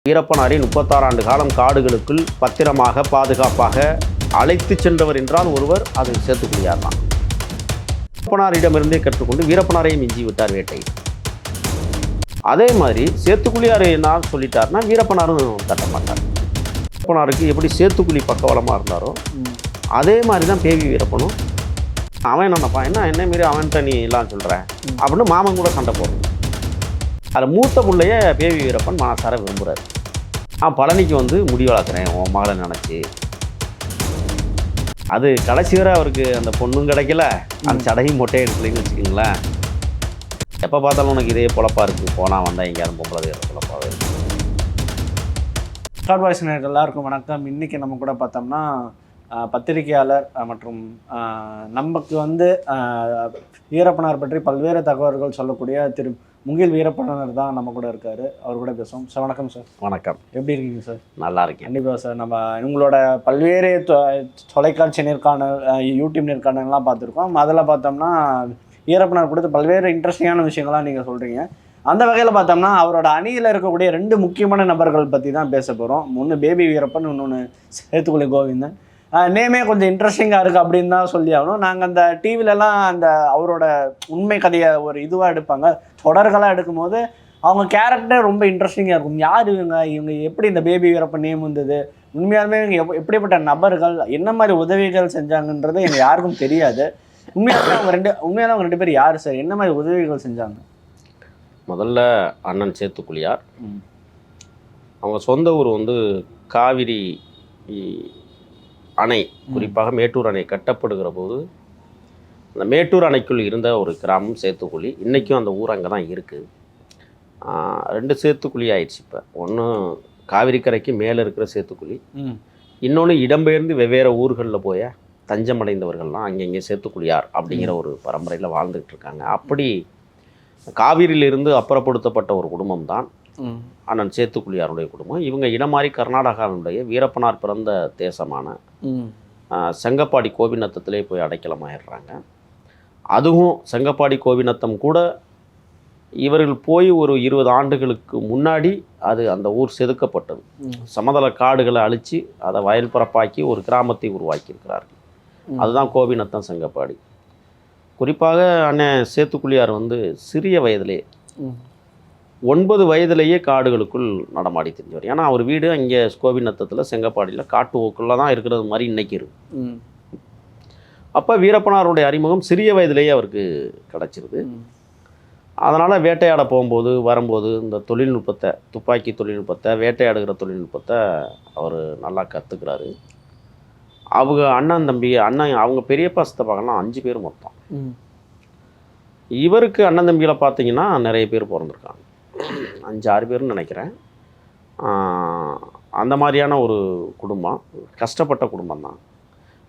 வீரப்பனாரை 36 ஆண்டு காலம் காடுகளுக்குள் பத்திரமாக பாதுகாப்பாக அழைத்து சென்றவர் என்றால் ஒருவர் அது சேத்துக்குழியார் தான். வீரப்பனாரிடமிருந்தே கற்றுக்கொண்டு வீரப்பனாரையும் மிஞ்சி விட்டார் வேட்டை. அதே மாதிரி சேத்துக்குழியார் என்ன சொல்லிட்டார்னா வீரப்பனாரும் தட்ட மாட்டார். வீரப்பனாருக்கு எப்படி சேத்துக்குழி பக்கவலமாக இருந்தாரோ அதே மாதிரி தான் பேவி வீரப்பனும். அவன் என்னப்பா என்ன மாரி அவன்கிட்ட நீ எல்லாம் சொல்கிற அப்படின்னு மாமன் கூட சண்டை போடுறான். அதில் மூத்த பிள்ளைய பேவி வீரப்பன் மனசார விரும்புகிறார். பழனிக்கு வந்து முடி வளர்க்குறேன் உன் மகளை நினச்சி. அது கடைசி வரை அவருக்கு அந்த பொண்ணும் கிடைக்கல, அந்த சடையும் மொட்டையை எடுக்கலைன்னு வச்சுக்கிங்களேன். எப்போ பார்த்தாலும் உனக்கு இதே பொழப்பா இருக்குது, போனால் வந்தால் எங்கேயாரும் பொம்பளை பொழப்பாகவே இருக்குது. ஸ்டார் வாய்ஸ் நேயர்கள் எல்லாருக்கும் வணக்கம். இன்றைக்கி நம்ம கூட பார்த்தோம்னா பத்திரிகையாளர் மற்றும் நமக்கு வந்து வீரப்பனார் பற்றி பல்வேறு தகவல்கள் சொல்லக்கூடிய திரு முகில் வீரப்பனார் தான் நம்ம கூட இருக்கார். அவர் கூட பேசுவோம். சார் வணக்கம் சார். வணக்கம். எப்படி இருக்கீங்க சார்? நல்லா இருக்கேன். கண்டிப்பாக சார். நம்ம உங்களோட பல்வேறு தொலைக்காட்சி நேர்காணல், யூடியூப் நேர்காணல்லாம் பார்த்துருக்கோம். அதில் பார்த்தோம்னா வீரப்பனார் கொடுத்து பல்வேறு இன்ட்ரெஸ்டிங்கான விஷயங்கள்லாம் நீங்கள் சொல்கிறீங்க. அந்த வகையில் பார்த்தோம்னா அவரோட அணியில் இருக்கக்கூடிய 2 முக்கியமான நபர்கள் பற்றி தான் பேச போகிறோம். ஒன்று பேபி வீரப்பன், இன்னொன்று சேத்துக்குழி கோவிந்தன். நேமே கொஞ்சம் இன்ட்ரெஸ்டிங்காக இருக்குது அப்படின்னு தான் சொல்லி ஆகணும். நாங்கள் அந்த டிவிலலாம் அந்த அவரோட உண்மை கதையை ஒரு இதுவாக எடுப்பாங்க, தொடர்களாக எடுக்கும்போது அவங்க கேரக்டர் ரொம்ப இன்ட்ரெஸ்டிங்காக இருக்கும். யார் இவங்க எப்படி இந்த பேபி வீரப்பன் நேம் வந்தது, உண்மையாலுமே இவங்க எப்படிப்பட்ட நபர்கள், என்ன மாதிரி உதவிகள் செஞ்சாங்கன்றது எங்கள் யாருக்கும் தெரியாது. உண்மையாலுமே அவங்க ரெண்டு பேர் யார் சார், என்ன மாதிரி உதவிகள் செஞ்சாங்க? முதல்ல அண்ணன் சேத்துக்குழியார். அவங்க சொந்த ஊர் வந்து காவிரி அணை, குறிப்பாக மேட்டூர் அணை கட்டப்படுகிற போது அந்த மேட்டூர் அணைக்குள் இருந்த ஒரு கிராமம் சேத்துக்குழி. இன்றைக்கும் அந்த ஊர் அங்கே தான் இருக்குது. 2 சேத்துக்குழி ஆயிடுச்சு. இப்போ ஒன்று காவிரி கரைக்கு மேலே இருக்கிற சேத்துக்குழி, இன்னொன்று இடம்பெயர்ந்து வெவ்வேறு ஊர்களில் போய் தஞ்சமடைந்தவர்கள்லாம் அங்கங்கே சேத்துக்குழியார் அப்படிங்கிற ஒரு பரம்பரையில் வாழ்ந்துக்கிட்டு இருக்காங்க. அப்படி காவிரியிலிருந்து அப்புறப்படுத்தப்பட்ட ஒரு குடும்பம் தான் அண்ணன் சேத்துக்குழியாருடைய குடும்பம். இவங்க இடம் மாறி கர்நாடகாவினுடைய வீரப்பனார் பிறந்த தேசமான செங்கப்பாடி கோபிநத்தத்திலே போய் அடைக்கலமாயிடுறாங்க. அதுவும் செங்கப்பாடி கோபிநத்தம் கூட இவர்கள் போய் ஒரு 20 ஆண்டுகளுக்கு முன்னாடி அது அந்த ஊர் செதுக்கப்பட்டது. சமதள காடுகளை அழித்து அதை வயல் பரப்பாக்கி ஒரு கிராமத்தை உருவாக்கியிருக்கிறார்கள். அதுதான் கோபிநத்தம் செங்கப்பாடி. குறிப்பாக அண்ணன் சேத்துக்குழியார் வந்து சிறிய வயதிலே 9 வயதிலேயே காடுகளுக்குள் நடமாடி தெரிஞ்சவர். ஏன்னா அவர் வீடு அங்கே கோபிநத்தத்தில் செங்கப்பாடியில் காட்டு ஓக்குள்ள தான் இருக்கிறது மாதிரி இன்றைக்கி இருக்கு. அப்போ வீரப்பனாருடைய அறிமுகம் சிறிய வயதிலேயே அவருக்கு கிடச்சிருது. அதனால் வேட்டையாட போகும்போது வரும்போது இந்த தொழில்நுட்பத்தை, துப்பாக்கி தொழில்நுட்பத்தை, வேட்டையாடுகிற தொழில்நுட்பத்தை அவர் நல்லா கற்றுக்கிறாரு. அவங்க அண்ணன் தம்பி அவங்க பெரியப்பா சித்தப்பாக்கெல்லாம் 5 பேர் மொத்தம். இவருக்கு அண்ணன் தம்பிகளை பார்த்தீங்கன்னா நிறைய பேர் பிறந்திருக்காங்க, 5-6 பேர்னு நினைக்கிறேன். அந்த மாதிரியான ஒரு குடும்பம், கஷ்டப்பட்ட குடும்பம் தான்.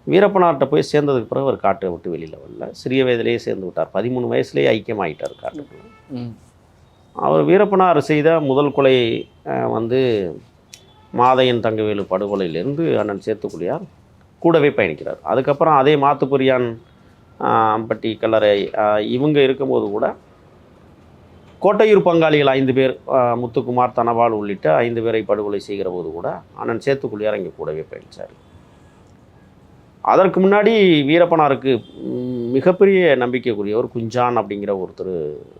வீரப்பனார்கிட்ட போய் சேர்ந்ததுக்கு பிறகு அவர் காட்டை விட்டு வெளியில் வரல. சிறிய வயதிலேயே சேர்ந்து விட்டார். 13 வயசுலேயே ஐக்கியமாகிட்டார் காட்டுக்குள்ள. அவர் வீரப்பனார் செய்த முதல் கொலை வந்து மாதையன் தங்கவேலு படுகொலையிலேருந்து அண்ணன் சேத்துக்குழியார் கூடவே பயணிக்கிறார். அதுக்கப்புறம் அதே மாத்துக்குரியான் பட்டி கல்லறை இவங்க இருக்கும்போது கூட கோட்டையூர் பங்காளிகள் 5 பேர், முத்துக்குமார், தனபால் உள்ளிட்ட 5 பேரை படுகொலை செய்கிற போது கூட அண்ணன் சேத்துக்குழியார் இங்கே கூடவே பயணித்தார். அதற்கு முன்னாடி வீரப்பனாருக்கு மிகப்பெரிய நம்பிக்கைக்குரியவர் குஞ்சான் அப்படிங்கிற ஒருத்தர்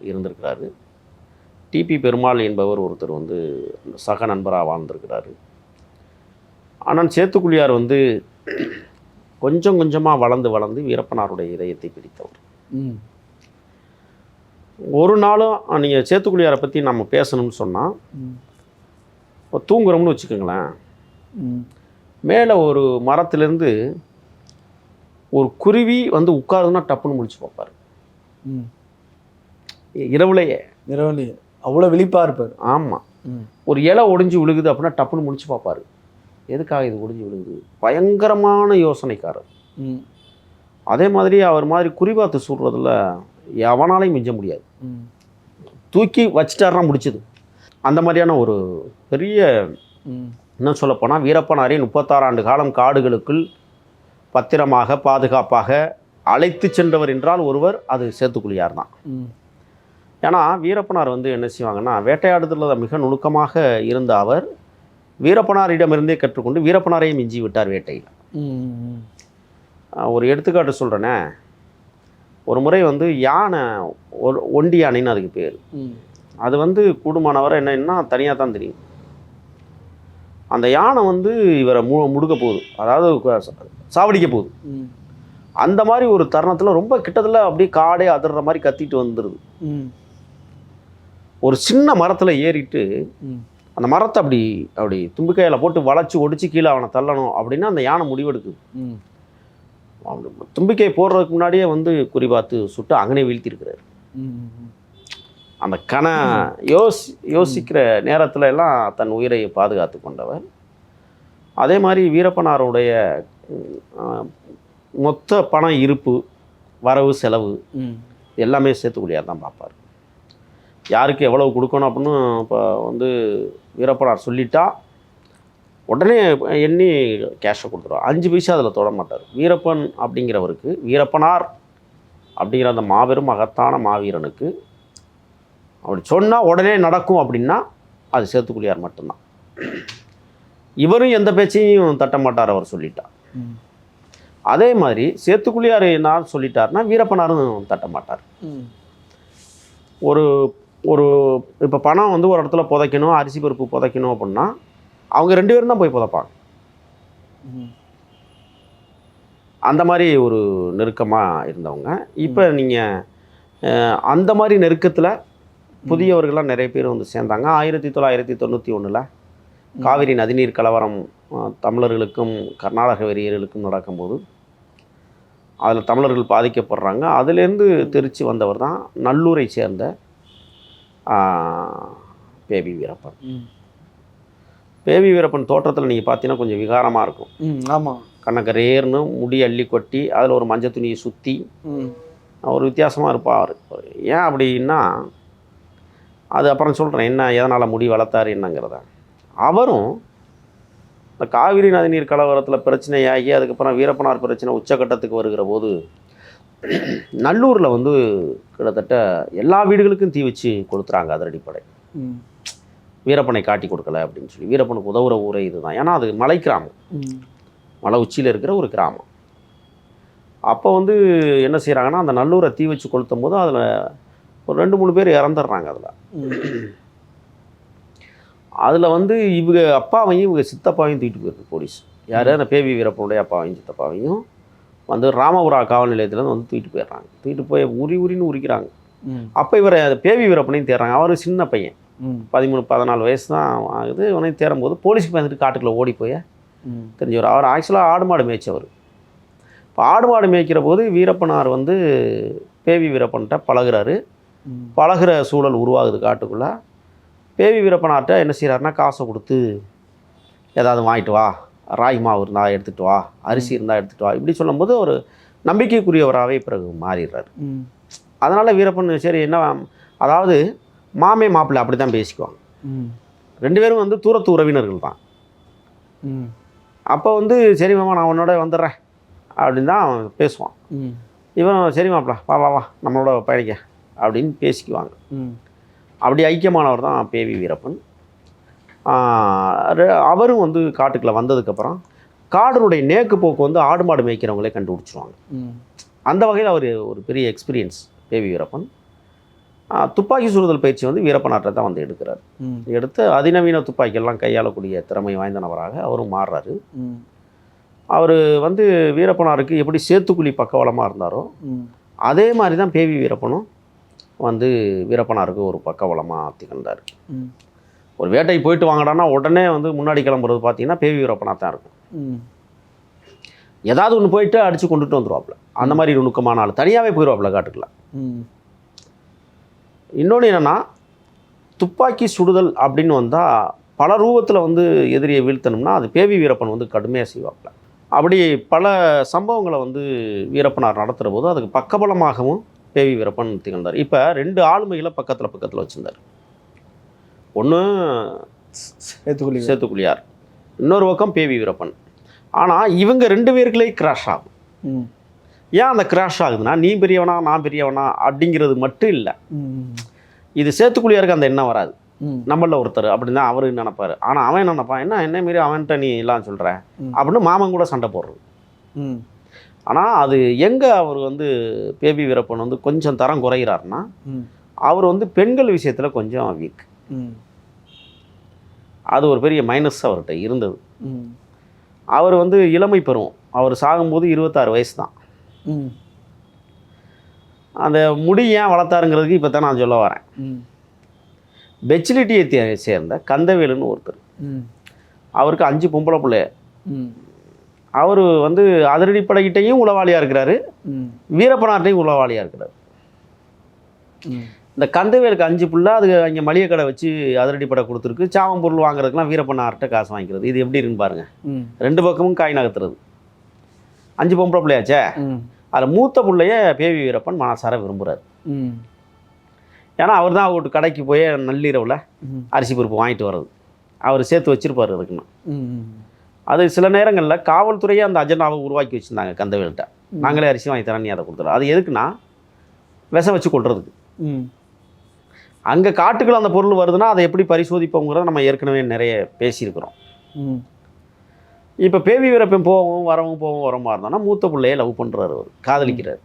இருந்திருக்கிறாரு. டிபி பெருமாள் என்பவர் ஒருத்தர் வந்து சக நண்பராக வாழ்ந்திருக்கிறாரு. அண்ணன் சேத்துக்குழியார் வந்து கொஞ்சம் கொஞ்சமாக வளர்ந்து வீரப்பனாருடைய இதயத்தை பிடித்தவர். ஒரு நாளும் நீங்கள் சேத்துக்குழியாரை பற்றி நம்ம பேசணும்னு சொன்னால், இப்போ தூங்குறோம்னு வச்சுக்கோங்களேன், மேலே ஒரு மரத்துலேருந்து ஒரு குருவி வந்து உட்காருன்னா டப்புன்னு முடிச்சு பார்ப்பார். இரவுலையே அவ்வளோ விழிப்பாக இருப்பார். ஆமாம். ஒரு இலை ஒடிஞ்சு விழுகுது அப்படின்னா டப்புன்னு முடிச்சு பார்ப்பார். எதுக்காக இது ஒடிஞ்சு விழுகுது? பயங்கரமான யோசனைக்காரர். அதே மாதிரி அவர் மாதிரி குறிபாத்து சூடுறதில் எவனாலையும் மிஞ்ச முடியாது. தூக்கி வச்சிட்டாருன்னா முடிச்சது. அந்த மாதிரியான ஒரு பெரிய, இன்னும் சொல்லப்போனால் வீரப்பனாரை 36 ஆண்டு காலம் காடுகளுக்குள் பத்திரமாக பாதுகாப்பாக அழைத்து சென்றவர் என்றால் ஒருவர் அது சேத்துக்குழியார் தான். ஏன்னா வீரப்பனார் வந்து என்ன செய்வாங்கன்னா, வேட்டையாடுதலில் மிக நுணுக்கமாக இருந்த அவர் வீரப்பனாரிடமிருந்தே கற்றுக்கொண்டு வீரப்பனாரையும் மிஞ்சி விட்டார் வேட்டையில். ஒரு எடுத்துக்காட்டு சொல்கிறேனே, ஒரு முறை வந்து யானை, ஒண்டி யானைன்னு அதுக்கு பேர். அது வந்து கூடுமானவரை என்னன்னா தனியாக தான் தெரியும். அந்த யானை வந்து இவரை முடுக்க போகுது, அதாவது சாவடிக்க போகுது. அந்த மாதிரி ஒரு தருணத்தில் ரொம்ப கிட்டத்தில் அப்படியே காடே அதிர்ற மாதிரி கத்திட்டு வந்துடுது. ஒரு சின்ன மரத்தில் ஏறிட்டு அந்த மரத்தை அப்படி அப்படி தும்பிக்கையில் போட்டு வளைச்சி ஒடிச்சு கீழே அவனை தள்ளணும் அப்படின்னு அந்த யானை முடிவெடுக்குது. தும்பிக்கை போடுறதுக்கு முன்னாடியே வந்து குறிபார்த்து சுட்டு அங்கனே வீழ்த்திருக்கிறாரு. அந்த யோசிக்கிற நேரத்தில் எல்லாம் தன் உயிரை பாதுகாத்து கொண்டவர். அதே மாதிரி வீரப்பனாருடைய மொத்த பண இருப்பு, வரவு செலவு எல்லாமே சேத்துக்குழியார் தான் பார்ப்பார். யாருக்கு எவ்வளவு கொடுக்கணும் அப்படின்னு இப்போ வந்து வீரப்பனார் சொல்லிட்டா உடனே எண்ணி கேஷை கொடுத்துருவார். 5 பைசா அதில் தொட மாட்டார். வீரப்பன் அப்படிங்கிறவருக்கு, வீரப்பனார் அப்படிங்கிற அந்த மாபெரும் மகத்தான மாவீரனுக்கு அப்படி சொன்னால் உடனே நடக்கும் அப்படின்னா அது சேத்துக்குழியார் மட்டும்தான். இவரும் எந்த பேச்சையும் தட்ட மாட்டார் அவர் சொல்லிட்டா. அதே மாதிரி சேத்துக்குழியார் என்ன சொல்லிட்டார்னா வீரப்பனாரும் தட்ட மாட்டார். ஒரு ஒரு இப்போ பணம் வந்து ஒரு இடத்துல புதைக்கணும், அரிசி பருப்பு புதைக்கணும் அப்படின்னா அவங்க 2 பேரும் தான் போய் புதைப்பாங்க. அந்த மாதிரி ஒரு நெருக்கமாக இருந்தவங்க. இப்போ நீங்கள் அந்த மாதிரி நெருக்கத்தில் புதியவர்கள்லாம் நிறைய பேர் வந்து சேர்ந்தாங்க. 1991 காவிரி நதிநீர் கலவரம் தமிழர்களுக்கும் கர்நாடக வெறியர்களுக்கும் நடக்கும்போது அதில் தமிழர்கள் பாதிக்கப்படுறாங்க. அதுலேருந்து தெரிச்சு வந்தவர் தான் நல்லூரை சேர்ந்த பேபி வீரப்பன். பேபி வீரப்பன் தோற்றத்தில் நீங்கள் பார்த்தீங்கன்னா கொஞ்சம் விகாரமாக இருக்கும். ஆமாம். கண்ணக்கரேர்னு முடி அள்ளி கொட்டி அதில் ஒரு மஞ்சள் துணியை சுற்றி ஒரு வித்தியாசமாக இருப்பார். ஏன் அப்படின்னா அது அப்புறம் சொல்கிறேன் என்ன எதனால் முடி வளர்த்தாரு என்னங்கிறத. அவரும் இந்த காவிரி நதிநீர் கலவரத்தில் பிரச்சனையாகி அதுக்கப்புறம் வீரப்பனார் பிரச்சனை உச்சக்கட்டத்துக்கு வருகிற போது நல்லூரில் வந்து கிட்டத்தட்ட எல்லா வீடுகளுக்கும் தீ வச்சு கொளுத்துறாங்க. அதிரடிப்படை வீரப்பனை காட்டி கொடுக்கல அப்படின்னு சொல்லி. வீரப்பனுக்கு உதவுற ஊரே இதுதான். ஏன்னா அது மலை கிராமம், மலை உச்சியில் இருக்கிற ஒரு கிராமம். அப்போ வந்து என்ன செய்கிறாங்கன்னா அந்த நல்லூரை தீ வச்சு கொளுத்தும் போது அதில் ஒரு 2-3 பேர் இறந்துடுறாங்க. அதில் வந்து இவங்க அப்பாவையும் இவங்க சித்தப்பாவையும் தூக்கிட்டு போயிருக்கு போலீஸ். யார்? அந்த பேவி வீரப்பனுடைய அப்பாவையும் சித்தப்பாவையும் வந்து ராமபுரா காவல் நிலையத்துலேருந்து வந்து தூக்கிட்டு போயிடுறாங்க. தூக்கிட்டு போய் உரின்னு உரிக்கிறாங்க. அப்போ இவரை பேவி வீரப்பனையும் தேடுறாங்க. அவர் சின்ன பையன், 13-14 வயசு தான் ஆகுது. இவனையும் தேடும்போது போலீஸுக்கு வந்துட்டு காட்டுக்குள்ளே ஓடி போய் தெரிஞ்சவர். அவர் ஆக்சுவலாக ஆடு மாடு மேய்ச்சவர். இப்போ ஆடு மாடு மேய்க்கிற போது வீரப்பனார் வந்து பேவி வீரப்பன்கிட்ட பழகுறாரு. பழகிற சூழல் உருவாகுது காட்டுக்குள்ளே. பேவி வீரப்பனார்கிட்ட என்ன செய்கிறாருன்னா காசை கொடுத்து ஏதாவது வாங்கிட்டு வா, ராகி மாவு இருந்தால் எடுத்துகிட்டு வா, அரிசி இருந்தால் எடுத்துகிட்டு வா, இப்படி சொல்லும்போது ஒரு நம்பிக்கைக்குரியவராகவே பிறகு மாறிடுறாரு. அதனால் வீரப்பன் சரி என்ன, அதாவது மாமே மாப்பிள்ளை அப்படி தான் பேசிக்குவாங்க. 2 பேரும் வந்து தூரத்து உறவினர்கள் தான். அப்போ வந்து சரி மாமா நான் உன்னோட வந்துடுறேன் அப்படின்னு தான் அவன் பேசுவான். இவன் சரி மாப்பிள்ளை வா வா வா நம்மளோட பயணிக்க அப்படின்னு பேசிக்குவாங்க. அப்படி ஐக்கியமானவர் தான் பேவி வீரப்பன். அவரும் வந்து காட்டுக்குள்ளே வந்ததுக்கப்புறம் காடனுடைய நேக்கு போக்கு வந்து ஆடு மாடு மேய்க்கிறவங்களே கண்டுபிடிச்சிருவாங்க. அந்த வகையில் அவர் ஒரு பெரிய எக்ஸ்பீரியன்ஸ் பேவி வீரப்பன். துப்பாக்கி சுடுதல் பயிற்சி வந்து வீரப்பனாற்றை தான் வந்து எடுக்கிறார். எடுத்து அதிநவீன துப்பாக்கியெல்லாம் கையாளக்கூடிய திறமை வாய்ந்த நபராக அவரும் மாறுறாரு. அவர் வந்து வீரப்பனாருக்கு எப்படி சேத்துக்குழி பக்கவலமாக இருந்தாரோ அதே மாதிரி தான் பேவி வீரப்பனும் வந்து வீரப்பனாருக்கு ஒரு பக்கவலமாக திகழ்ந்தார். ஒரு வேட்டைக்கு போயிட்டு வாங்கடான்னா உடனே வந்து முன்னாடி கிளம்புறது பார்த்தீங்கன்னா பேவி வீரப்பனாக தான் இருக்கும். ஏதாவது ஒன்று போயிட்டு அடித்து கொண்டுட்டு வந்துடுவாப்புல. அந்த மாதிரி நுணுக்கமான ஆள். தனியாகவே போயிடுவாப்புல காட்டுக்குள்ள. இன்னொன்று என்னென்னா துப்பாக்கி சுடுதல் அப்படின்னு வந்தால் பல ரூபத்தில் வந்து எதிரியை வீழ்த்தணும்னா அது பேவி வீரப்பன் வந்து கடுமையாக செய்வாப்புல. அப்படி பல சம்பவங்களை வந்து வீரப்பனார் நடத்துகிற போது அதுக்கு பக்கபலமாகவும் பேவி வீரப்பன் திகழ்ந்தார். இப்போ 2 ஆளுமைகளை பக்கத்தில் வச்சுருந்தார். ஒன்று சேத்துக்குழியார், இன்னொரு பக்கம் பேவி வீரப்பன். ஆனால் இவங்க 2 பேருக்குள்ளே கிராஷ் ஆகும். ஏன் அந்த கிராஷ் ஆகுதுன்னா நீ பெரியவனா நான் பெரியவனா அப்படிங்கிறது மட்டும் இல்லை. இது சேத்துக்குழியாருக்கு அந்த எண்ணம் வராது. நம்மள ஒருத்தர் அப்படின்னு தான் அவரு நினைப்பாரு. ஆனால் அவன் என்ன நினைப்பான், என்ன மாரி அவன்கிட்ட நீ எல்லாம் சொல்கிற அப்படின்னு மாமன் கூட சண்டை போடுறது. ஆனால் அது எங்கே அவர் வந்து பேபி வீரப்பன் வந்து கொஞ்சம் தரம் குறைகிறாருன்னா, அவர் வந்து பெண்கள் விஷயத்தில் கொஞ்சம் வீக். அது ஒரு பெரிய மைனஸ் அவர்கிட்ட இருந்தது. அவர் வந்து இளமை பருவம், அவர் சாகும்போது 26 வயசு தான். அந்த முடி ஏன் வளர்த்தாருங்கிறதுக்கு இப்போ தான் நான் சொல்ல வரேன். பெச்சிலிட்டியை சேர்ந்த கந்தவேலுன்னு ஒருத்தர், அவருக்கு 5 பொம்பளை பிள்ளை. அவர் வந்து அதிரடிப்படைகிட்டையும் உளவாளியாக இருக்கிறாரு, வீரப்பனார்ட்டையும் உளவாளியாக இருக்கிறார். இந்த கந்தவேலுக்கு 5 பிள்ளை, அது அங்கே மளிகை கடை வச்சு அதிரடிப்படை கொடுத்துருக்கு. சாவம் பொருள் வாங்குறதுக்குலாம் வீரப்பனார்ட்ட காசு வாங்கிக்கிறது. இது எப்படி இருக்குன்னு பாருங்க, 2 பக்கமும் காய் நகர்த்துறது. 5 பொம்பளை பிள்ளையாச்சே, அதில் மூத்த பிள்ளைய பேவி வீரப்பன் மனசார விரும்புகிறார். ஏன்னா அவர் தான் அவர்கிட்ட கடைக்கு போய் நள்ளிரவில் அரிசி பருப்பு வாங்கிட்டு வர்றது, அவர் சேர்த்து வச்சுருப்பார் அதுக்குன்னு. அது சில நேரங்களில் காவல்துறையே அந்த அஜெண்டாவை உருவாக்கி வச்சுருந்தாங்க கந்தவேல்கிட்ட. நாங்களே அரிசி வாங்கி தரேன், நீ அதை கொடுத்துரு. அது எதுக்குன்னா விஷம் வச்சு கொள்றதுக்கு. அங்கே காட்டுக்குள்ள அந்த பொருள் வருதுன்னா அதை எப்படி பரிசோதிப்போங்கிறத நம்ம ஏற்கனவே நிறைய பேசியிருக்கிறோம். இப்போ பேவி வீரப்பன் போகவும் வரமா இருந்தான்னா மூத்த பிள்ளையை லவ் பண்ணுறாரு, அவர் காதலிக்கிறார்.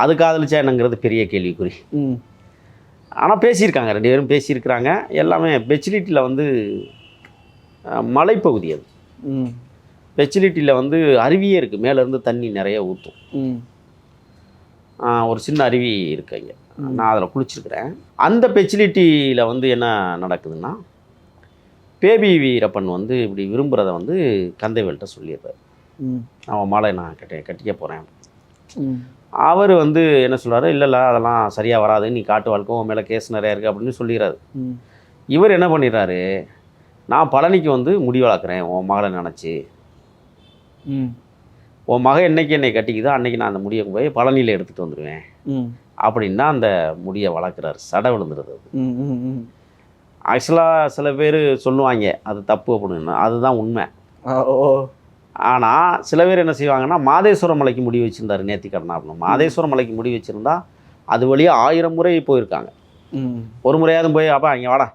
அது காதலிச்சா என்னங்கிறது பெரிய கேள்விக்குறி. ஆனால் பேசியிருக்காங்க, 2 பேரும் பேசியிருக்கிறாங்க. எல்லாமே பெச்சிலிட்டியில் வந்து மலைப்பகுதி, அது பெச்சிலிட்டியில் வந்து அருவியே இருக்குது, மேலேருந்து தண்ணி நிறைய ஊற்றும். ஒரு சின்ன அருவி இருக்குது அங்கே, நான் அதில் குளிச்சிருக்கிறேன். அந்த பெச்சிலிட்டியில் வந்து என்ன நடக்குதுன்னா, பேபி வீரப்பன் வந்து இப்படி விரும்புகிறத வந்து கந்தவேல்கிட்ட சொல்லிடுறாரு. அவன் மாலை நான் கட்டிக்க போகிறேன். அவர் வந்து என்ன சொல்கிறாரு, இல்லை அதெல்லாம் சரியாக வராது, நீ காட்டு வாழ்க்கை, உன் மேலே கேஸ் நிறையா இருக்குது அப்படின்னு சொல்லிடுறாரு. இவர் என்ன பண்ணிடுறாரு, நான் பழனிக்கு வந்து முடி வளர்க்குறேன் உன் மகளை நினச்சி, உன் மகன் என்னைக்கு என்னை கட்டிக்குதோ அன்றைக்கி நான் அந்த முடியை போய் பழனியில் எடுத்துகிட்டு வந்துடுவேன் அப்படின்னா அந்த முடியை வளர்க்குறாரு. சடை விழுந்துடுறது. ஆக்சுவலாக சில பேர் சொல்லுவாங்க அது தப்பு அப்படின்னு, அதுதான் உண்மை. ஆனால் சில பேர் என்ன செய்வாங்கன்னா, மாதேஸ்வரம் மலைக்கு முடி வச்சுருந்தார் நேர்த்திக்கடனா அப்படின்னு. மாதேஸ்வரம் மலைக்கு முடி வச்சுருந்தா அது வழியாக 1000 முறை போயிருக்காங்க. ஒரு முறையாவது போய், அப்பா இங்கே வாடா,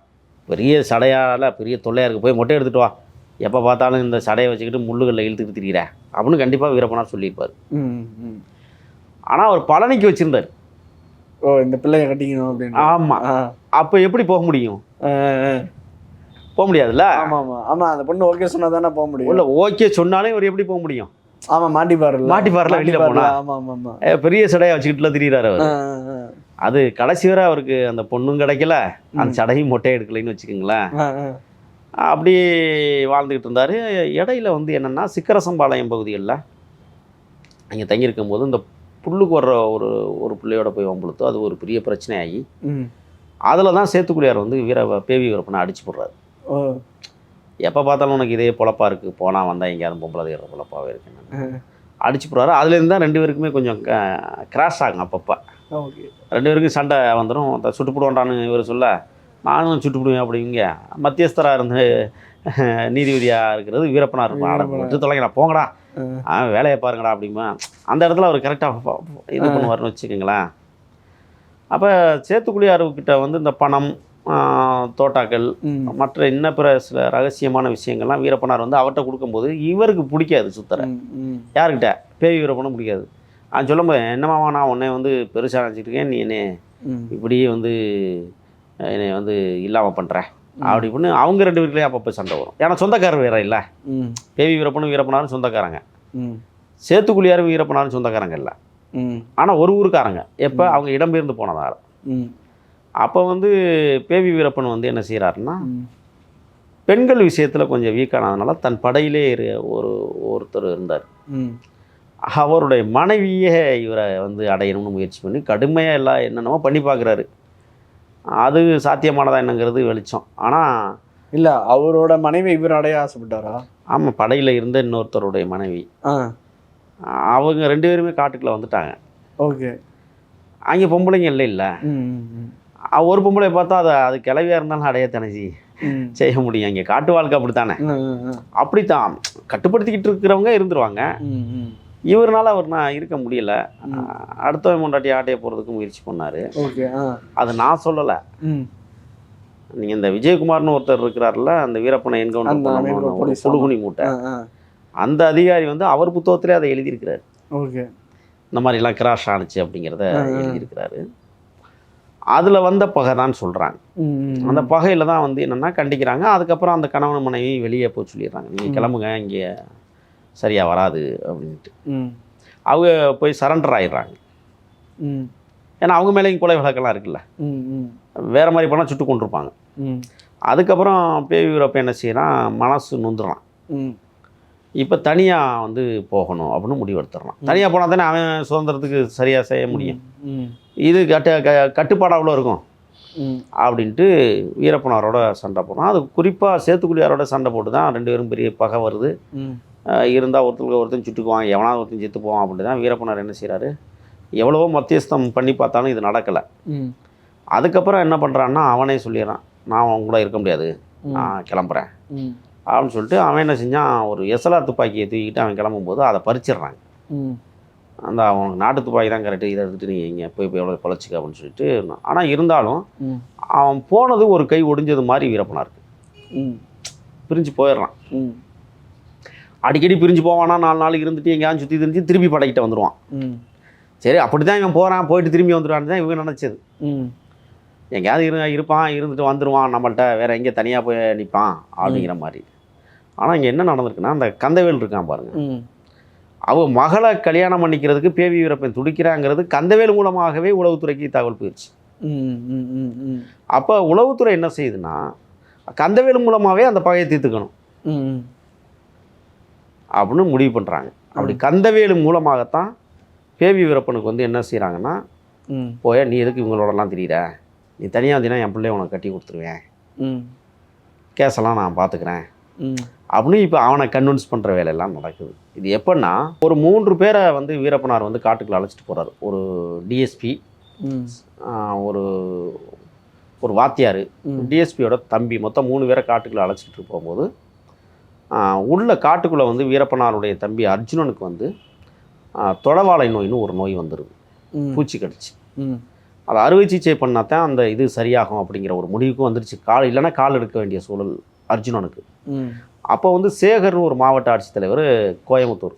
பெரிய சடையால் பெரிய தொல்லையாக இருக்குது, போய் மொட்டை எடுத்துகிட்டு வா, எப்போ பார்த்தாலும் இந்த சடையை வச்சுக்கிட்டு முள்ளுகளில் இழுத்துக்கிட்டு திரிகிற அப்படின்னு கண்டிப்பாக வீரப்பனார் சொல்லியிருப்பார். ஆனால் அவர் பழனிக்கு வச்சுருந்தார். இந்த பிள்ளைய கட்டிக்கணும் அப்படின்னு. ஆமாம். அப்போ எப்படி போக முடியும்? போக முடியாதுல்ல. ஆமாம், அந்த பொண்ணு ஓகே சொன்னால் தானே போக முடியும். இல்லை ஓகே சொன்னாலே இவர் எப்படி போக முடியும்? ஆமாம், மாட்டிப்பார்ல வெளியில் போனா. ஆமாம், பெரிய சடையை வச்சுக்கிட்டுலாம் திரிகிறார் அவர். அது கடைசி வரை அவருக்கு அந்த பொண்ணும் கிடைக்கல, அந்த சடையும் மொட்டை எடுக்கலைன்னு வச்சுக்கோங்களேன். அப்படி வாழ்ந்துக்கிட்டு இருந்தார். இடையில வந்து என்னென்னா, சிக்கரசம்பாளையம் பகுதிகளில் அங்கே தங்கியிருக்கும் போது இந்த புல்லுக்கு வர்ற ஒரு பிள்ளையோட போய் வம்புழுத்தோ, அது ஒரு பெரிய பிரச்சனையாகி அதில் தான் சேத்துக்குடியார் வந்து பேவி வீரப்பனை அடிச்சு போடுறாரு. எப்போ பார்த்தாலும் உனக்கு இதே பொழப்பா இருக்குது, போனால் வந்தால் எங்கேயாவது பொம்பளை தேடுற பொழப்பாகவே இருக்குன்னு அடிச்சு போடுறாரு. அதுலேருந்து தான் 2 பேருக்குமே கொஞ்சம் கிராஷ் ஆகும். அப்பப்போ 2 பேருக்கும் சண்டை வந்துடும். சுட்டுப்பிடுவோன்டான்னு இவர் சொல்ல, நானும் சுட்டுப்பிடுவேன் அப்படிங்க. மத்தியஸ்தராக இருந்து நீதிபதியாக இருக்கிறது வீரப்பனாக இருப்பான். விட்டு தொலைங்கடா, போங்கடா, வேலையை பாருங்கடா அப்படிமா. அந்த இடத்துல அவர் கரெக்டாக இது பண்ணுவார்னு வச்சுக்கோங்களேன். அப்போ சேத்துக்குடியார்கிட்ட வந்து இந்த பணம், தோட்டாக்கள், மற்ற இன்ன பிற சில ரகசியமான விஷயங்கள்லாம் வீரப்பனார் வந்து அவர்கிட்ட கொடுக்கும்போது இவருக்கு பிடிக்காது. சுத்தரை யாருக்கிட்ட, பேவி வீரப்பனும் பிடிக்காது. சொல்லும்போது, என்னமாவா நான் உன்னை வந்து பெருசாக நினச்சிட்டு இருக்கேன், நீ என்ன இப்படியே வந்து என்னை வந்து இல்லாமல் பண்ணுற அப்படி இப்படின்னு அவங்க 2 பேருக்குள்ளே அப்பப்போ சண்டை வரும். ஏன்னா சொந்தக்காரர் வேற இல்லை. பேவி வீரப்பனும் வீரப்பனாரும் சொந்தக்காரங்க, சேத்துக்குடியாரும் வீரப்பனாரும் சொந்தக்காரங்க இல்லை. ஆனால் ஒரு ஊருக்காரங்க. எப்போ அவங்க இடம்பெயர்ந்து போனதால். அப்போ வந்து பேவி வீரப்பன் வந்து என்ன செய்கிறாருன்னா, பெண்கள் விஷயத்தில் கொஞ்சம் வீக்கானதுனால தன் படையிலே ஒருத்தர் இருந்தார். அவருடைய மனைவியே இவரை வந்து அடையணும்னு முயற்சி பண்ணி கடுமையாக எல்லாம் என்னென்னமோ பண்ணி பார்க்குறாரு. அது சாத்தியமானதா என்னங்கிறது வெளிச்சம். ஆனால் இல்லை, அவரோட மனைவி இவர் அடைய ஆசைப்பட்டாரா? ஆமாம், படையில் இருந்த இன்னொருத்தருடைய மனைவி. அவங்க 2 பேருமே காட்டுக்குள்ளே வந்துட்டாங்க. ஓகே. அங்கே பொம்பளைங்க இல்லை. ஒரு பொம்பளை பார்த்தா அது கிளவியாக இருந்தாலும் அடைய தனசி செய்ய முடியும். அங்கே காட்டு வாழ்க்கை அப்படித்தானே. அப்படித்தான் கட்டுப்படுத்திக்கிட்டு இருக்கிறவங்க இருந்துருவாங்க. இவர்னால அவர் நான் இருக்க முடியல. அடுத்த முண்டாட்டி ஆட்டையை போகிறதுக்கு முயற்சி பண்ணார். அது நான் சொல்லலை. நீங்கள் இந்த விஜயகுமார்னு ஒருத்தர் இருக்கிறார்ல, அந்த வீரப்பனை என்கவுண்டர் புழுகுனி மூட்டை, அந்த அதிகாரி வந்து அவர் புத்தகத்திலே அதை எழுதியிருக்கிறார். ஓகே. இந்த மாதிரிலாம் கிராஷ் ஆணுச்சு அப்படிங்கிறத எழுதியிருக்கிறாரு. அதில் வந்த பகை தான் சொல்கிறாங்க. அந்த பகையில் தான் வந்து என்னென்னா கண்டிக்கிறாங்க. அதுக்கப்புறம் அந்த கணவன் மனைவி வெளியே போய் சொல்லிடுறாங்க, நீங்கள் கிளம்புங்க, இங்கே சரியாக வராது அப்படின்ட்டு. அவங்க போய் சரண்டர் ஆகிடுறாங்க. ஏன்னா அவங்க மேலேயும் கொலை வழக்கெல்லாம் இருக்குல்ல, வேறு மாதிரி பண்ணால் சுட்டு கொண்டிருப்பாங்க. அதுக்கப்புறம் பேவி வீரப்பன் என்ன செய்யறான், மனசு நொந்துடுறான். இப்போ தனியாக வந்து போகணும் அப்படின்னு முடிவெடுத்துடுறான். தனியாக போனால் தானே அவன் சுதந்திரத்துக்கு சரியாக செய்ய முடியும். இது கட்டுப்பாடு அவ்வளோ இருக்கும் அப்படின்ட்டு வீரப்பனாரோட சண்டை போடுறான். அது குறிப்பாக சேத்துக்குழியாரோட சண்டை போட்டு தான் 2 பேரும் பெரிய பகை வருது. இருந்தால் ஒருத்தன் சுட்டுக்குவான், எவனாவது ஒருத்தன் செத்து போவான் அப்படின்ட்டு தான் வீரப்பனார் என்ன செய்கிறாரு, எவ்வளவோ மத்தியஸ்தம் பண்ணி பார்த்தாலும் இது நடக்கலை. அதுக்கப்புறம் என்ன பண்ணுறான்னா அவனே சொல்லிடுறான், நான் அவன் கூட இருக்க முடியாது, நான் கிளம்புறேன் அப்படின்னு சொல்லிட்டு அவன் என்ன செஞ்சான், ஒரு எஸ்எல்ஆர் துப்பாக்கியை தூக்கிட்டு அவன் கிளம்பும்போது அதை பறிச்சிடுறாங்க. அந்த அவனுக்கு நாட்டு துப்பாக்கி தான் கரெக்டு, இதை எடுத்துகிட்டு நீங்கள் இங்கே போய் எவ்வளோ பொழைச்சிக்க அப்படின்னு சொல்லிட்டு. ஆனால் இருந்தாலும் அவன் போனது ஒரு கை ஒடிஞ்சது மாதிரி வீரப்பனா இருக்கு. பிரிஞ்சு போயிடுறான். அடிக்கடி பிரிஞ்சு போவானா, 4 நாள் இருந்துட்டு எங்கேயாவது சுற்றி தெரிஞ்சு திருப்பி படைக்கிட்ட வந்துடுவான். சரி, அப்படி தான் இவன் போகிறான், போயிட்டு திரும்பி வந்துடுவான்னு தான் இவங்க நினச்சது. எங்கேயாவது இருப்பான், இருந்துட்டு வந்துடுவான், நம்மள்கிட்ட வேறு எங்கே தனியாக போய் நிற்பான் அப்படிங்கிற மாதிரி. ஆனால் இங்கே என்ன நடந்திருக்குன்னா, அந்த கந்தவேல் இருக்கான் பாருங்க, அவன் மகளை கல்யாணம் பண்ணிக்கிறதுக்கு பேவி வீரப்பன் துடிக்கிறாங்கிறது கந்தவேல் மூலமாகவே உளவுத்துறைக்கு தகவல் போயிடுச்சு. அப்போ உளவுத்துறை என்ன செய்யுதுன்னா, கந்தவேல் மூலமாகவே அந்த பகையை தீர்த்துக்கணும் அப்படின்னு முடிவு பண்ணுறாங்க. அப்படி கந்தவேலு மூலமாகத்தான் பேவி வீரப்பனுக்கு வந்து என்ன செய்கிறாங்கன்னா, போய நீ எதுக்கு இவங்களோடலாம் தெரியுற, நீ தனியாக வந்தீங்கன்னா என் பிள்ளைய உனக்கு கட்டி கொடுத்துருவேன், கேஸெல்லாம் நான் பார்த்துக்கிறேன் அப்படின்னு இப்போ அவனை கன்வின்ஸ் பண்ணுற வேலையெல்லாம் நடக்குது. இது எப்படின்னா, ஒரு 3 பேரை வந்து வீரப்பனார் வந்து காட்டுக்குள்ள அழைச்சிட்டு போகிறார். ஒரு டிஎஸ்பி, ஒரு வாத்தியார், டிஎஸ்பியோட தம்பி, மொத்தம் 3 பேரை காட்டுக்குள்ளே அழைச்சிட்டு போகும்போது உள்ள காட்டுக்குள்ளே வந்து வீரப்பனாருடைய தம்பி அர்ஜுனனுக்கு வந்து தொலைவாழை நோயின்னு ஒரு நோய் வந்துடுது, பூச்சி கடிச்சு. அதை அறுவை சிகிச்சை பண்ணால் தான் அந்த இது சரியாகும் அப்படிங்கிற ஒரு முடிவுக்கும் வந்துருச்சு. இல்லைன்னா கால் எடுக்க வேண்டிய சூழல் அர்ஜுனனுக்கு. அப்போ வந்து சேகர்னு ஒரு மாவட்ட ஆட்சித்தலைவர் கோயம்புத்தூர்,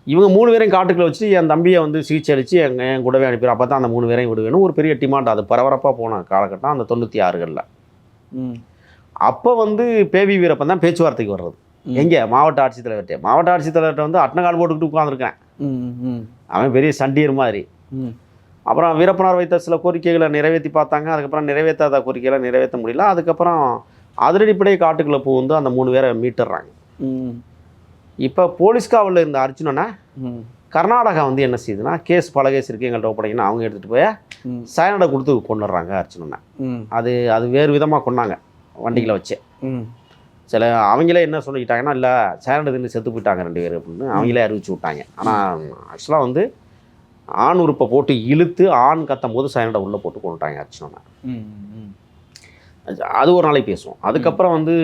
இவங்க 3 பேரையும் காட்டுக்குள்ளே வச்சு என் தம்பியை வந்து சிகிச்சை அளித்து என் கூடவே அனுப்பிடுறோம், அப்போ தான் அந்த 3 பேரையும் விடுவேணும் ஒரு பெரிய டிமாண்ட். அது பரபரப்பாக போன காலகட்டம் அந்த 96களில். அப்போ வந்து பேவி வீரப்பன் தான் பேச்சுவார்த்தைக்கு வர்றது. எங்கே, மாவட்ட ஆட்சித்தலைவர்கிட்ட. மாவட்ட ஆட்சித்தலைவர்கிட்ட வந்து அட்டனகால் போட்டுக்கிட்டு உட்காந்துருக்கேன், அவன் பெரிய சண்டியர் மாதிரி. அப்புறம் வீரப்பனார் வைத்த சில கோரிக்கைகளை நிறைவேற்றி பார்த்தாங்க. அதுக்கப்புறம் நிறைவேற்றாத கோரிக்கைகளை நிறைவேற்ற முடியல. அதுக்கப்புறம் அதிரடிப்படை காட்டுக்குள்ளே வந்து அந்த 3 பேரை மீட்டுடுறாங்க. இப்போ போலீஸ் காவலில் இருந்த அர்ஜுனனை கர்நாடகா வந்து என்ன செய்யுதுன்னா, பல கேஸ் இருக்குது எங்கள்கிட்ட ஒப்படைக்கணும், அவங்க எடுத்துகிட்டு போய் சயனடை கொடுத்து கொண்டுடுறாங்க அர்ஜுனனை. அது வேறு விதமாக கொண்டாங்க, வண்டிகளை வச்சு. சில அவங்களே என்ன சொல்லிக்கிட்டாங்கன்னா, இல்லை சயனடை தின்னு செத்து போயிட்டாங்க 2 பேர் அப்படின்னு அவங்களே அறிவிச்சு விட்டாங்க. ஆனால் ஆக்சுவலாக வந்து ஆண் உறுப்பை போட்டு இழுத்து ஆண் கத்தும் போது சயனடை உள்ளே போட்டு கொண்டுட்டாங்க அர்ஜுனனை. அது ஒரு நாளைக்கு பேசுவோம். அதுக்கப்புறம் வந்து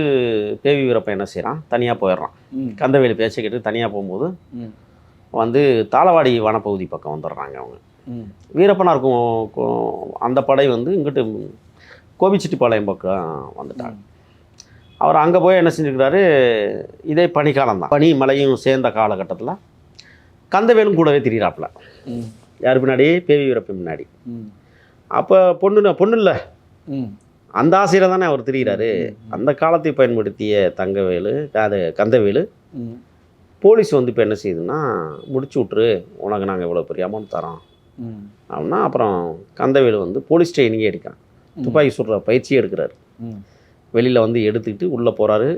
பேவி வீரப்பன் என்ன செய்கிறான், தனியாக போயிடுறான். கந்தவேலு பேச்சை கேட்டு தனியாக போகும்போது வந்து தாளவாடி வனப்பகுதி பக்கம் வந்துடுறாங்க அவங்க. வீரப்பனாருக்கும் அந்த படை வந்து இங்கிட்டு கோபிச்செட்டிப்பாளையம் பக்கம் வந்துட்டாங்க. அவர் அங்கே போய் என்ன செஞ்சுருக்கிறாரு, இதே பனிக்காலம் தான், பனி மழையும் சேர்ந்த காலகட்டத்தில் கந்தவேலும் கூடவே திரிகிறாப்புல. யார் பின்னாடி, பேவி வீரப்பன் முன்னாடி. அப்போ பொண்ணு இல்லை, அந்த ஆசையில் தானே அவர் திரிகிறாரு. அந்த காலத்தை பயன்படுத்திய கந்தவேலு போலீஸ் வந்து இப்போ என்ன செய்யுதுன்னா, முடிச்சு விட்ரு, உனக்கு நாங்கள் இவ்வளோ பெரிய அமௌண்ட் தரோம் அப்படின்னா. அப்புறம் கந்தவேலு வந்து போலீஸ் ட்ரைனிங்கே எடுக்கான், துப்பாக்கி சுடுற பயிற்சியே எடுக்கிறாரு. வெளியில் வந்து எடுத்துக்கிட்டு உள்ளே போகிறாரு.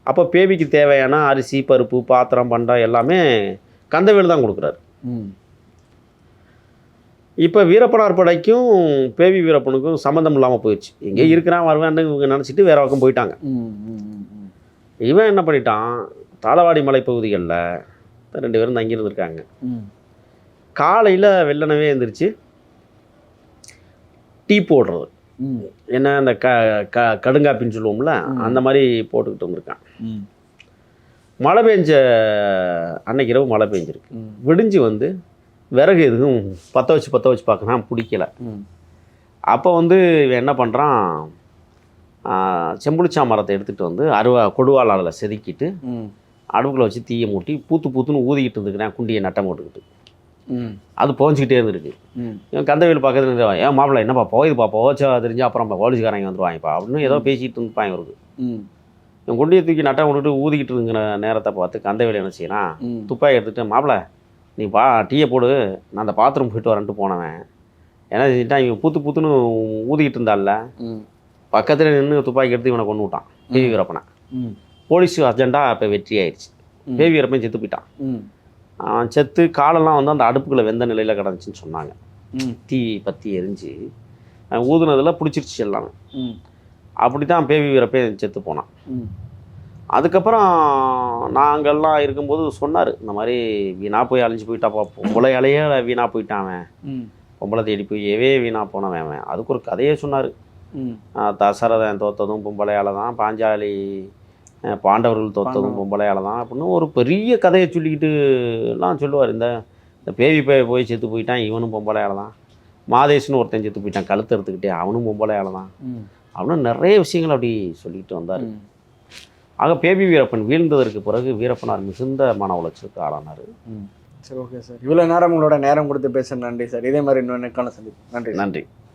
அப்போ பேபிக்கு தேவையான அரிசி, பருப்பு, பாத்திரம், பண்டம் எல்லாமே கந்தவேலு தான் கொடுக்குறாரு. இப்போ வீரப்பனார் படைக்கும் பேவி வீரப்பனுக்கும் சம்மந்தம் இல்லாமல் போயிடுச்சு. எங்கே இருக்கிறான் வருவான்னு இவங்க நினச்சிட்டு வேறு பக்கம் போயிட்டாங்க. இவன் என்ன பண்ணிட்டான், தாளவாடி மலைப்பகுதிகளில் 2 பேரும் தங்கியிருந்துருக்காங்க. காலையில் வெள்ளனவே எழுந்திரிச்சு டீ போடுறது, என்ன அந்த கடுங்காப்பின்னு சொல்லுவோம்ல, அந்த மாதிரி போட்டுக்கிட்டு வந்திருக்கான். மழை பெஞ்ச அன்னைக்கு இரவு மழை பெஞ்சிருக்கு. விடிஞ்சு வந்து விறகு எதுவும் பற்ற வச்சு பார்க்கலாம், பிடிக்கல. அப்போ வந்து இவன் என்ன பண்ணுறான், செம்புளிச்சா மரத்தை எடுத்துகிட்டு வந்து கொடுவாளால் செதுக்கிட்டு அடுப்புக்குள்ள வச்சு தீயை மூட்டி பூத்துன்னு ஊதிக்கிட்டு இருந்துக்கிறேன், குண்டியை நட்டம் போட்டுக்கிட்டு. அது புகஞ்சிக்கிட்டே இருந்திருக்கு. இவன் கந்தவேல் பக்கத்துல ஏன் மாப்பிள்ளை என்னப்பா போகுதுப்பா, போச்சா தெரிஞ்சு அப்புறம் போலீஸ்காரங்க வந்துடுவாங்கப்பா அப்படின்னு ஏதோ பேசிகிட்டு இருந்துப்பாங்க இவருக்கு. இவன் குண்டியை தூக்கி நட்டம் விட்டுட்டு ஊதிக்கிட்டு இருக்கிற நேரத்தை பார்த்து கந்தவேல் என்ன செய்யறான், துப்பாக்கி எடுத்துகிட்டு மாப்பிள்ளை நீ டீயை போடு, நான் அந்த பாத்ரூம் போயிட்டு வரேன்ட்டு போனவன் என்ன செஞ்சுட்டான், இவன் பூத்துன்னு ஊதிக்கிட்டு இருந்தால பக்கத்தில் நின்று துப்பாக்கி எடுத்து இவனை கொண்டு விட்டான் பேவி வீரப்பனை. போலீஸ் அர்ஜெண்டா இப்போ வெற்றி ஆயிடுச்சு. பேவி வீரப்பன் செத்து போயிட்டான். செத்து காலெல்லாம் வந்து அந்த அடுப்புக்குள்ளே வெந்த நிலையில் கிடந்துச்சின்னு சொன்னாங்க. தீ பற்றி எரிஞ்சு ஊதுனதில் பிடிச்சிருச்சு எல்லாமே. அப்படி தான் பேவி வீரப்பன் செத்து போனான். அதுக்கப்புறம் நாங்கள்லாம் இருக்கும்போது சொன்னார், இந்த மாதிரி வீணாக போய் அழிஞ்சு போயிட்டாப்பா, பொம்பளையாலேயே வீணாக போயிட்டான் அவன், பொம்பளை தேடி போயவே வீணாக போனவன் அவன். அதுக்கு ஒரு கதையே சொன்னார். தசரதன் தோத்ததும் பொம்பளையால் தான், பாஞ்சாலி பாண்டவர்கள் தோத்ததும் பொம்பளையால் தான் அப்படின்னு ஒரு பெரிய கதையை சொல்லிக்கிட்டுலாம் சொல்லுவார். இந்த பேவி போய் செத்து போயிட்டான், இவனும் பொம்பளையால் தான். மாதேஷ்னு ஒருத்தன் செத்து போயிட்டான் கழுத்து எடுத்துக்கிட்டே, அவனும் பொம்பளையால் தான் அப்படின்னு நிறைய விஷயங்கள் அப்படி சொல்லிக்கிட்டு வந்தார். ஆக பேபி வீரப்பன் வீழ்ந்ததற்கு பிறகு வீரப்பனார் மிகுந்த மன உளைச்சலுக்கு ஆளானார். சரி, ஓகே சார். இவ்வளோ நேரம் உங்களோட நேரம் கொடுத்து பேச நன்றி சார். இதே மாதிரி இன்னொரு நெக்கான சந்திப்பு. நன்றி.